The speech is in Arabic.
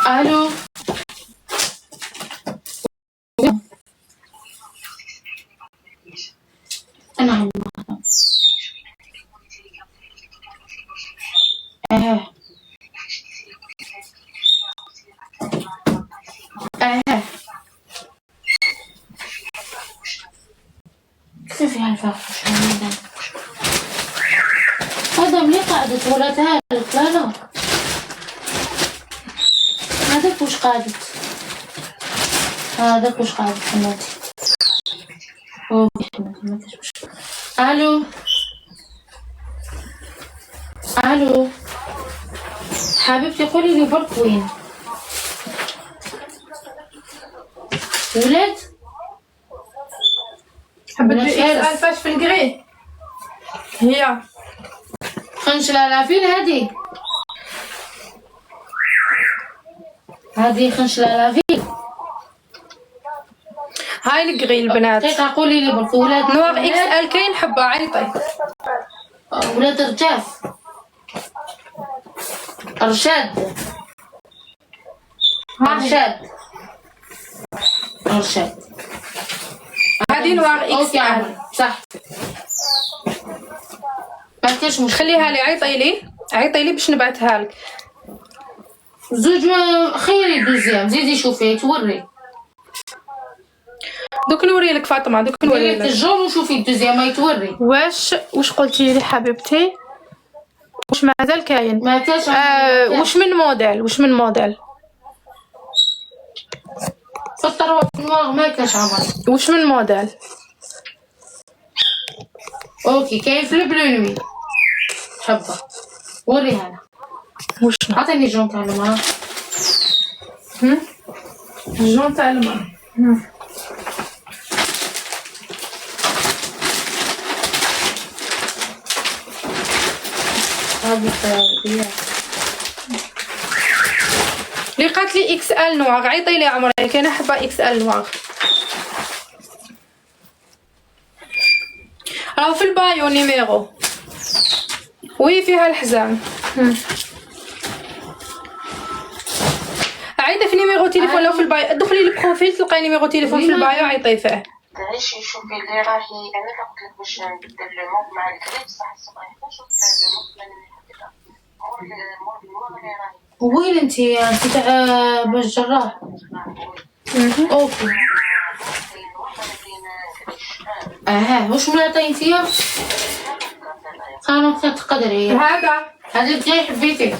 الو انا عم اه كيف يعني فاخر هذا مني قعدت ولا تهالك لا هذاك وش قعدت هذاك وش قعدت حماتي ما كاش مشكل. الو حبيبتي قولي لي برك وين ولاد حبيت اكس فاش في الكري هي خنش الالافين هذه خنش الالافين هاي الكري البنات. دقيقة قولي لي برك ولاد نوار اكس ال كاين حبه عيطي ولاد رشاد هذه نوار اكس ال صح ما كاش مشكل. خليها لي عيطي لي باش نبعثها لك. زوج خيري دوزيام زيدي شوفي توري دوك نوري لك فاطمه دوك نوري لك الجون وشوفي الدوزيام ما يتوري. واش قلتي لي حبيبتي واش مازال كاين ما كاش واش من موديل في الطروه نوار ما كاش عمر واش من موديل اوكي كاين في البلو نوي حبه وريها لنا واش عطيني جون تاع المرا الجون تاع المرا هذه اللي قالت لي اكس ال نوار عيطي لي عمري كاينه حبه اكس ال نوار راهو في البايو نيميرو وي فيها الحزام عيطي في نيميرو تليفون لو في البايو ادخلي البروفيل تلقاي نيميرو تليفون في البايو عيطي فيه. علاش شوفي اللي راهي انا قلت لك باش نبدل الموب مع الكريم صح صباح نشوف الموب مور وين انتي تاع باش جراح اوكي واش ملاطين فيها كانت تقدري هذا اللي حبيتي